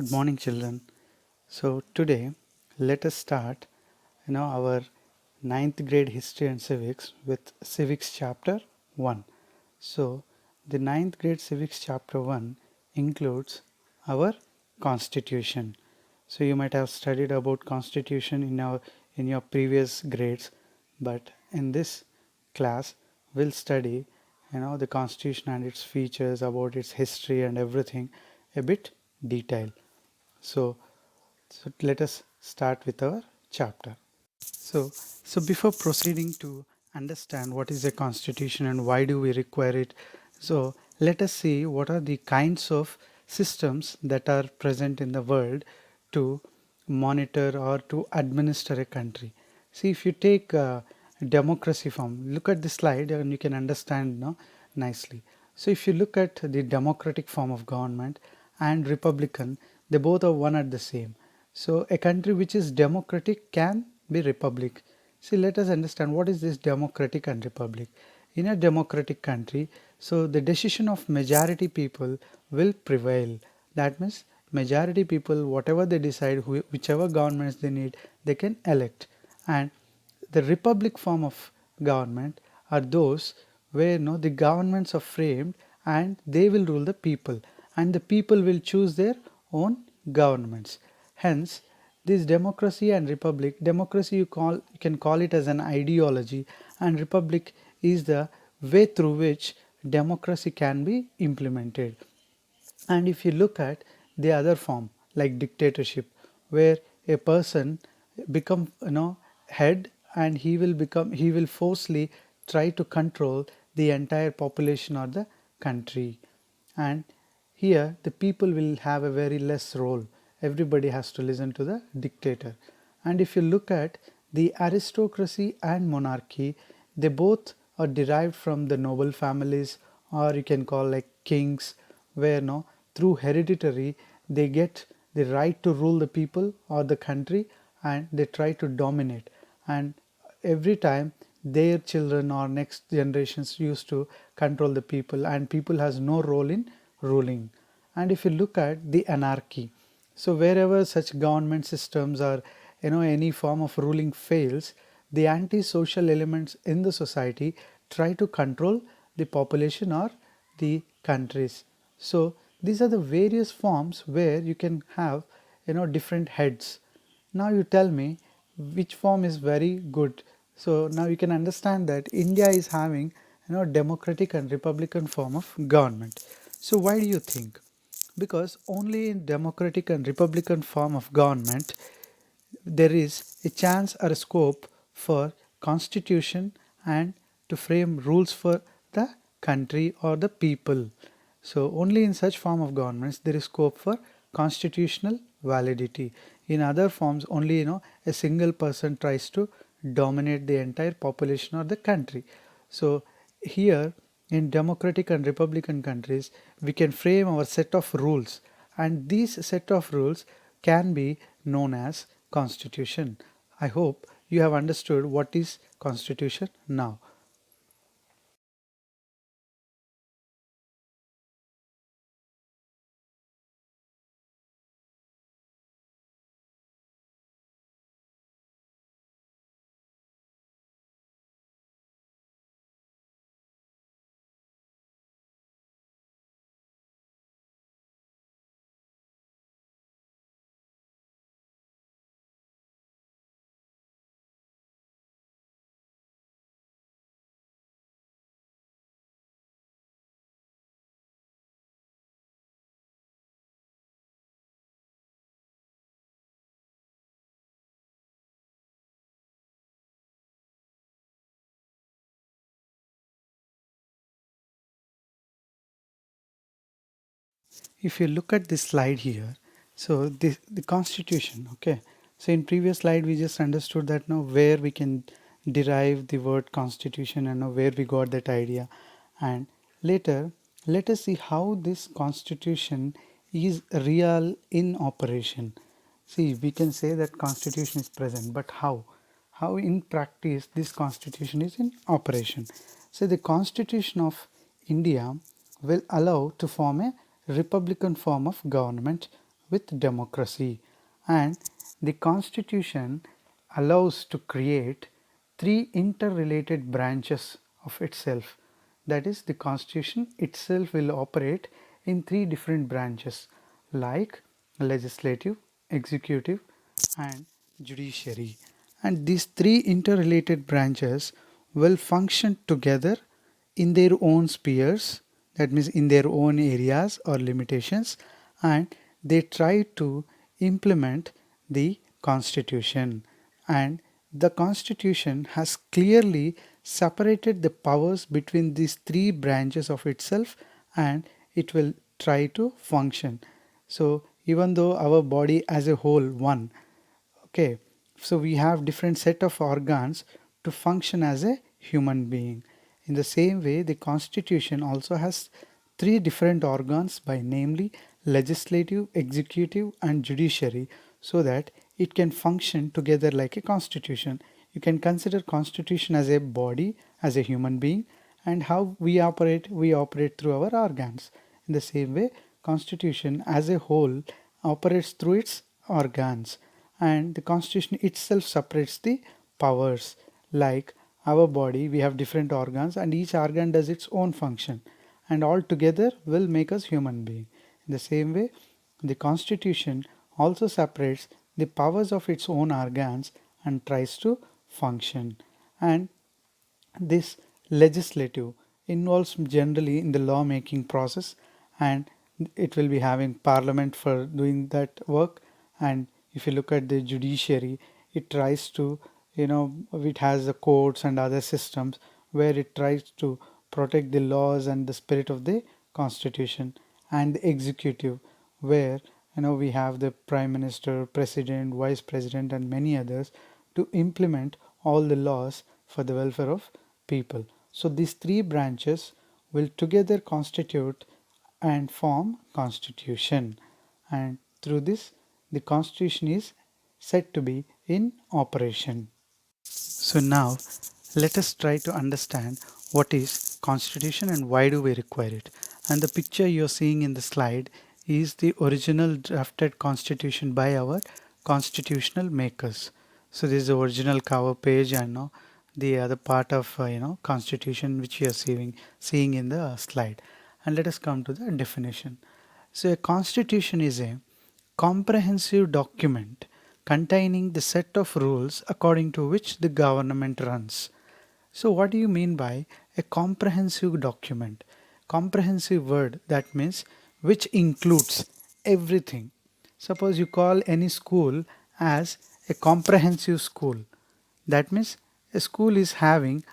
Good morning, children. So today, let us start, our ninth grade history and civics with civics chapter 1. So the ninth grade civics chapter 1 includes our constitution. So you might have studied about constitution in your previous grades, but in this class we'll study the constitution and its features, about its history and everything a bit detail. So, let us start with our chapter. So before proceeding to understand what is a constitution and why do we require it, so let us see what are the kinds of systems that are present in the world to monitor or to administer a country. See, if you take democracy form, look at the slide and you can understand nicely. So if you look at the democratic form of government and republican, they both are one at the same. So a country which is democratic can be republic. See, let us understand what is this democratic and republic. In a democratic country, so the decision of majority people will prevail. That means majority people, whatever they decide, whichever governments they need, they can elect. And the republic form of government are those where the governments are framed and they will rule the people, and the people will choose their own governments. Hence, this democracy and republic, democracy you can call it as an ideology, and republic is the way through which democracy can be implemented. And if you look at the other form like dictatorship, where a person become head, and he will forcefully try to control the entire population or the country. And here the people will have a very less role. Everybody has to listen to the dictator. And if you look at the aristocracy and monarchy, they both are derived from the noble families, or you can call like kings, where through hereditary they get the right to rule the people or the country, and they try to dominate. And every time their children or next generations used to control the people, and people has no role in ruling. And if you look at the anarchy, so wherever such government systems or any form of ruling fails, the anti-social elements in the society try to control the population or the countries. So these are the various forms where you can have different heads. Now you tell me which form is very good. So now you can understand that India is having democratic and republican form of government. So why do you think? Because only in democratic and republican form of government there is a chance or a scope for constitution and to frame rules for the country or the people. So only in such form of governments there is scope for constitutional validity. In other forms, only a single person tries to dominate the entire population or the country. So here in democratic and republican countries, we can frame our set of rules, and these set of rules can be known as constitution. I hope you have understood what is constitution now. If you look at this slide here, so the constitution, okay. So in previous slide we just understood that now where we can derive the word constitution and now where we got that idea. And later let us see how this constitution is real in operation. See, we can say that constitution is present, but how in practice this constitution is in operation. So the constitution of India will allow to form a republican form of government, with democracy. And the constitution allows to create three interrelated branches of itself. That is, the constitution itself will operate in three different branches like legislative, executive and judiciary. And these three interrelated branches will function together in their own spheres, that means in their own areas or limitations, and they try to implement the constitution. And the constitution has clearly separated the powers between these three branches of itself, and it will try to function. So even though our body as a whole one, okay, so we have different set of organs to function as a human being. In the same way, the constitution also has three different organs by namely legislative, executive and judiciary, so that it can function together like a constitution. You can consider constitution as a body, as a human being, and how we operate through our organs. In the same way, constitution as a whole operates through its organs, and the constitution itself separates the powers. Like our body, we have different organs and each organ does its own function, and all together will make us human being. In the same way, the constitution also separates the powers of its own organs and tries to function. And this legislative involves generally in the lawmaking process, and it will be having parliament for doing that work. And if you look at the judiciary, it tries to, it has the courts and other systems where it tries to protect the laws and the spirit of the constitution. And the executive, where we have the prime minister, president, vice president and many others to implement all the laws for the welfare of people. So these three branches will together constitute and form constitution, and through this the constitution is said to be in operation. So now let us try to understand what is constitution and why do we require it. And the picture you're seeing in the slide is the original drafted constitution by our constitutional makers. So this is the original cover page, and the other part of constitution which you are seeing in the slide. And let us come to the definition. So a constitution is a comprehensive document containing the set of rules according to which the government runs. So what do you mean by a comprehensive document? Comprehensive word, that means which includes everything. Suppose you call any school as a comprehensive school. That means a school is having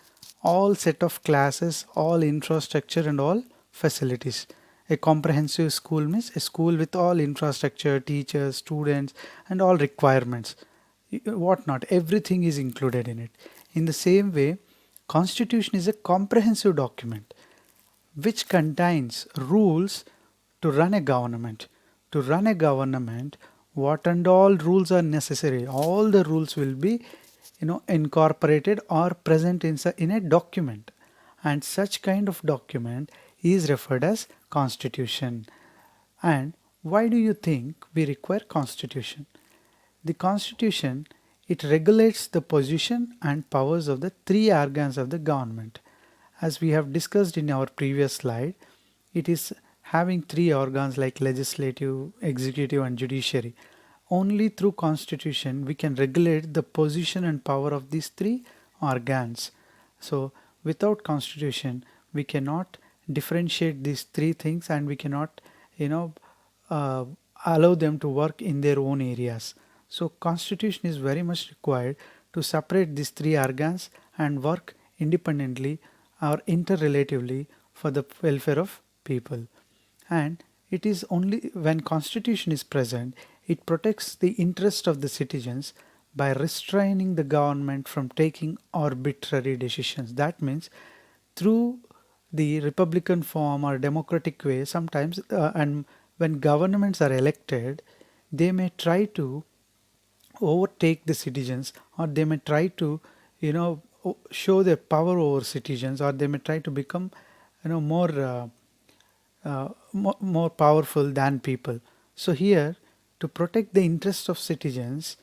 all set of classes, all infrastructure and all facilities. A comprehensive school means a school with all infrastructure, teachers, students and all requirements. What not, everything is included in it. In the same way, constitution is a comprehensive document which contains rules to run a government. To run a government, what and all rules are necessary, all the rules will be incorporated or present in a document, and such kind of document is referred as constitution. And why do you think we require constitution? The constitution, it regulates the position and powers of the three organs of the government. As we have discussed in our previous slide, it is having three organs like legislative, executive and judiciary. Only through constitution we can regulate the position and power of these three organs. So without constitution we cannot differentiate these three things, and we cannot you know uh, allow them to work in their own areas. So constitution is very much required to separate these three organs and work independently or interrelatively for the welfare of people. And it is only when constitution is present, it protects the interest of the citizens by restraining the government from taking arbitrary decisions. That means through the republican form or democratic way sometimes, and when governments are elected, they may try to overtake the citizens, or they may try to show their power over citizens, or they may try to become more more powerful than people. So here to protect the interests of citizens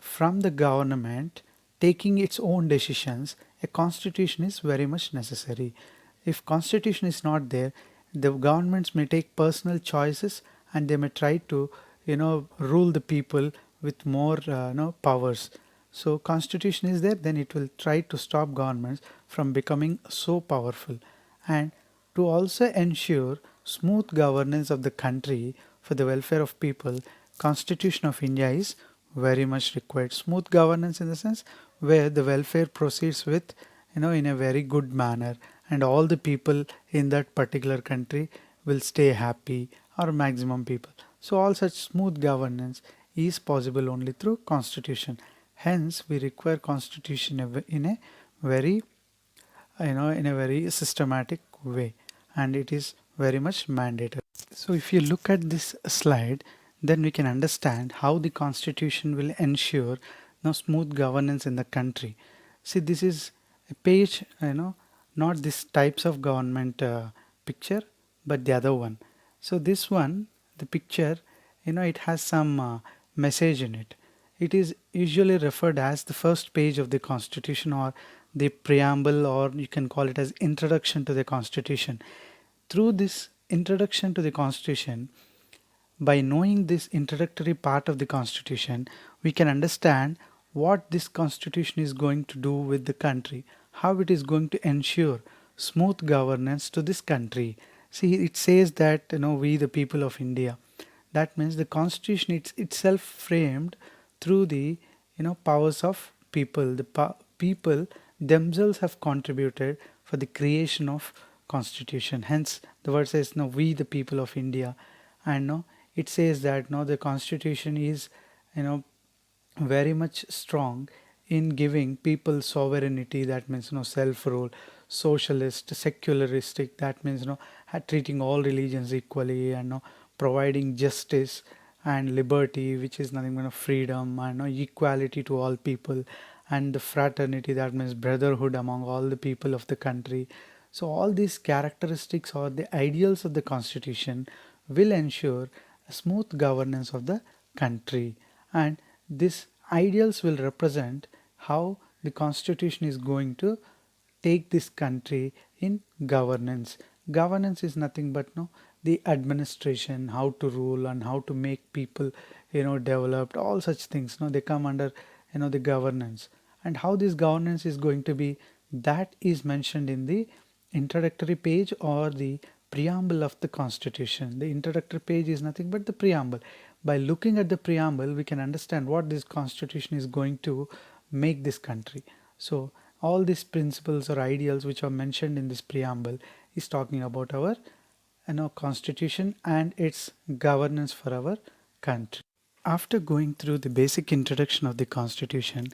from the government taking its own decisions, a constitution is very much necessary. If constitution is not there, the governments may take personal choices and they may try to rule the people with more powers. So constitution is there, then it will try to stop governments from becoming so powerful. And to also ensure smooth governance of the country for the welfare of people, Constitution of India is very much required. Smooth governance in the sense where the welfare proceeds with in a very good manner, and all the people in that particular country will stay happy, or maximum people. So all such smooth governance is possible only through constitution. Hence we require constitution in a very in a very systematic way, and it is very much mandatory. So if you look at this slide, then we can understand how the constitution will ensure smooth governance in the country. See, this is a page, not this types of government picture, but the other one. So this one, the picture, it has some message in it. It is usually referred as the first page of the constitution, or the preamble, or you can call it as introduction to the constitution. Through this introduction to the constitution, by knowing this introductory part of the constitution, we can understand what this constitution is going to do with the country, how it is going to ensure smooth governance to this country. See, it says that we the people of India. That means the constitution itself framed through the powers of people. The people themselves have contributed for the creation of constitution. Hence the word says no, we the people of India. And no, it says that no, the constitution is you know very much strong in giving people sovereignty. That means self rule, socialist, secularistic. That means treating all religions equally, and providing justice and liberty, which is nothing but freedom, and equality to all people, and the fraternity. That means brotherhood among all the people of the country. So all these characteristics or the ideals of the constitution will ensure a smooth governance of the country, and these ideals will represent how the constitution is going to take this country in governance. Governance is nothing but the administration, how to rule and how to make people developed. All such things they come under the governance, and how this governance is going to be, that is mentioned in the introductory page or the preamble of the constitution. The introductory page is nothing but the preamble. By looking at the preamble, we can understand what this constitution is going to make this country. So all these principles or ideals which are mentioned in this preamble is talking about our constitution and its governance for our country. After going through the basic introduction of the constitution,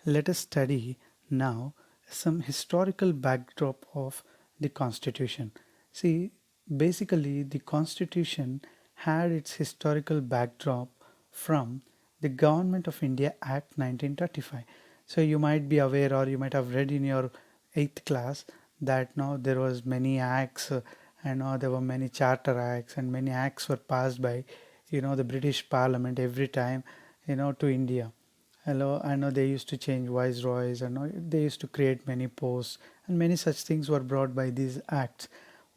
let us study now some historical backdrop of the constitution. See, basically the constitution had its historical backdrop from the Government of India Act 1935. So you might be aware, or you might have read in your 8th class, that now there was many acts, and now there were many charter acts, and many acts were passed by the British Parliament every time to India. Hello, I know they used to change viceroys, and they used to create many posts, and many such things were brought by these acts.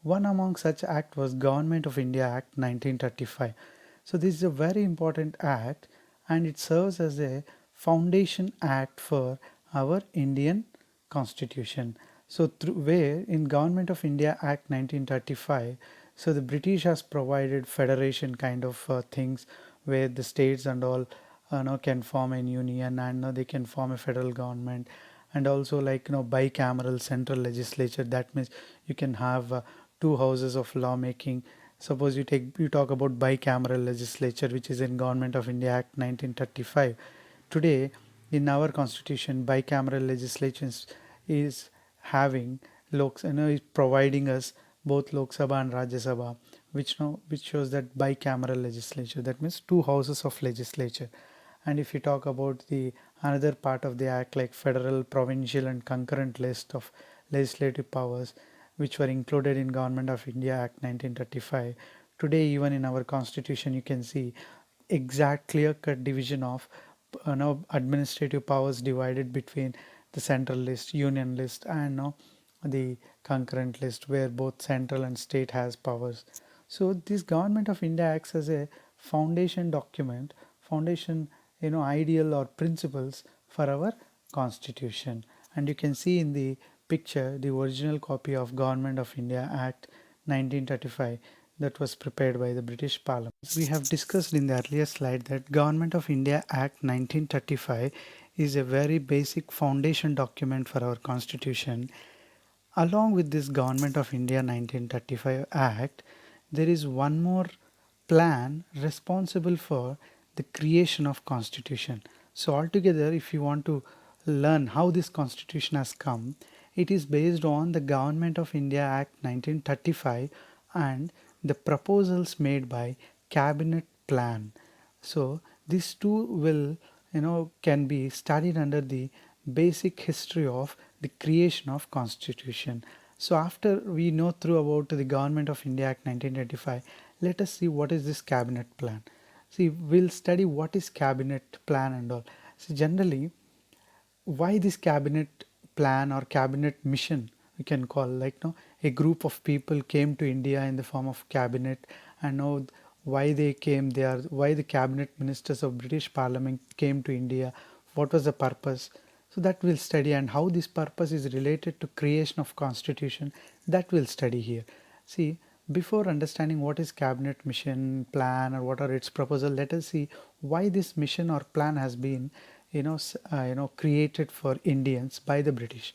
One among such act was Government of India Act 1935. So this is a very important act, and it serves as a foundation act for our Indian constitution. So through where in Government of India Act 1935, so the British has provided federation kind of things, where the states and all can form a union, and they can form a federal government, and also like bicameral central legislature. That means you can have two houses of lawmaking. Suppose you talk about bicameral legislature, which is in Government of India Act 1935. Today in our constitution, bicameral legislation is having is providing us both Lok Sabha and Rajya Sabha, which shows that bicameral legislature, that means two houses of legislature. And if you talk about the another part of the act, like federal, provincial and concurrent list of legislative powers which were included in Government of India Act 1935, today even in our constitution you can see exact clear-cut division of administrative powers divided between the central list, union list, and the concurrent list, where both central and state has powers. So this Government of India acts as a foundation document, foundation ideal or principles for our constitution. And you can see in the picture the original copy of Government of India Act 1935 that was prepared by the British Parliament. We have discussed in the earlier slide that Government of India Act 1935 is a very basic foundation document for our constitution. Along with this Government of India 1935 Act, there is one more plan responsible for the creation of constitution. So altogether, if you want to learn how this constitution has come, it is based on the Government of India Act 1935 and the proposals made by Cabinet Plan. So these two will can be studied under the basic history of the creation of constitution. So after we know through about the Government of India Act 1925, let us see what is this Cabinet Plan. See, we'll study what is Cabinet Plan and all. So generally, why this cabinet plan or cabinet mission, we can call, like, a group of people came to India in the form of cabinet, and know why they came there, why the cabinet ministers of British Parliament came to India, what was the purpose. So that we'll study, and how this purpose is related to creation of constitution, that we'll study here. See, before understanding what is cabinet mission plan or what are its proposal, let us see why this mission or plan has been created for Indians by the British.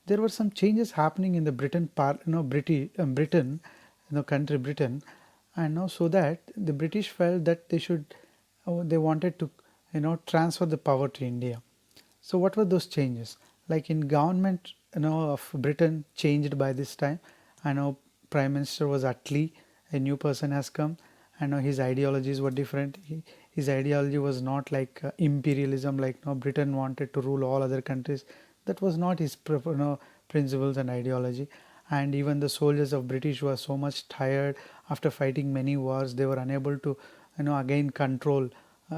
There were some changes happening in the Britain, country Britain, and now so that the British felt that they wanted to transfer the power to India. So what were those changes? Like in government, of Britain changed by this time. I know Prime Minister was Attlee, a new person has come. I know his ideologies were different. His ideology was not like imperialism, like Britain wanted to rule all other countries. That was not his principles and ideology. And even the soldiers of British were so much tired after fighting many wars, they were unable to again control.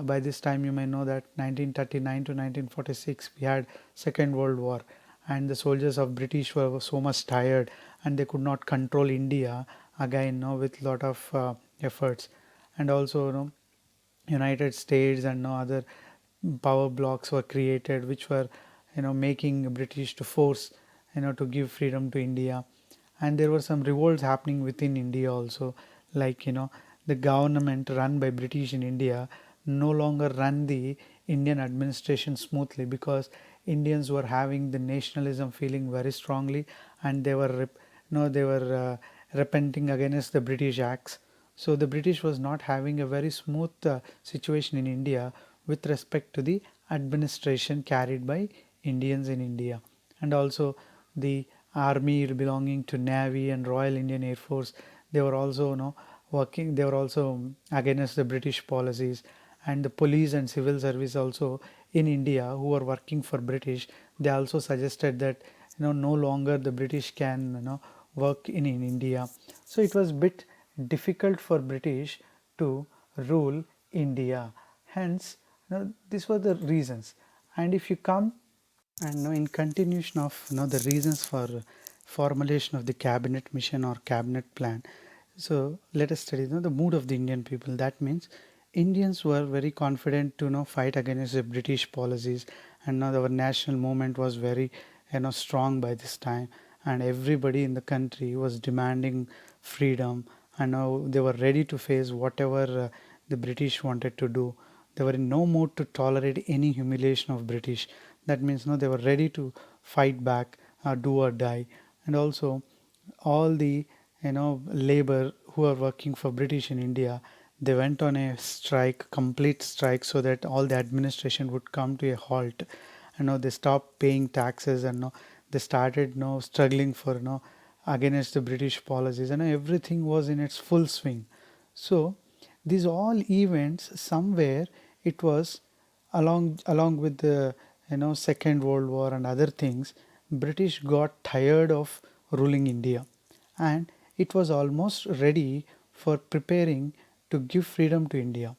By this time you may know that 1939 to 1946 we had Second World War, and the soldiers of British were so much tired and they could not control India again with lot of efforts. And also United States and no other power blocks were created, which were making British to force to give freedom to India. And there were some revolts happening within India also, like the government run by British in India no longer run the Indian administration smoothly, because Indians were having the nationalism feeling very strongly, and they were repenting against the British acts. So the British was not having a very smooth situation in India with respect to the administration carried by Indians in India. And also the army belonging to Navy and Royal Indian Air Force, they were also working, they were also against the British policies. And the police and civil service also in India who were working for British, they also suggested that no longer the British can work in India. So it was bit difficult for British to rule India. Hence, these were the reasons. And if you come and in continuation of the reasons for formulation of the cabinet mission or cabinet plan, so let us study the mood of the Indian people. That means Indians were very confident to fight against the British policies, and now our national movement was very strong by this time, and everybody in the country was demanding freedom, and now they were ready to face whatever the British wanted to do. They were in no mood to tolerate any humiliation of British. That means they were ready to fight back, do or die. And also all the labor who are working for British in India, they went on a strike, complete strike, so that all the administration would come to a halt. They stopped paying taxes, and they started struggling for against the British policies, and everything was in its full swing. So these all events, somewhere it was along with the Second World War and other things, British got tired of ruling India, and it was almost ready for preparing to give freedom to India.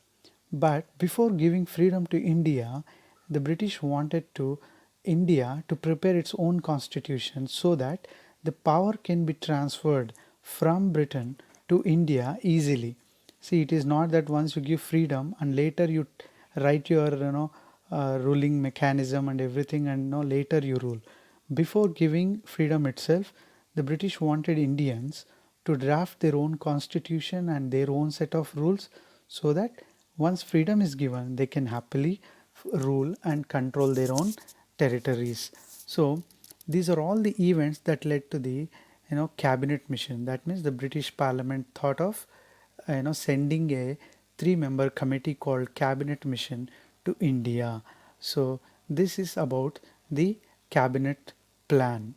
But before giving freedom to India, the British wanted to India to prepare its own constitution so that the power can be transferred from Britain to India easily. See, it is not that once you give freedom and later you write your ruling mechanism and everything, and later you rule. Before giving freedom itself, the British wanted Indians to draft their own constitution and their own set of rules, so that once freedom is given, they can happily rule and control their own territories. So these are all the events that led to the cabinet mission. That means the British Parliament thought of sending a three-member committee called cabinet mission to India. So this is about the cabinet plan.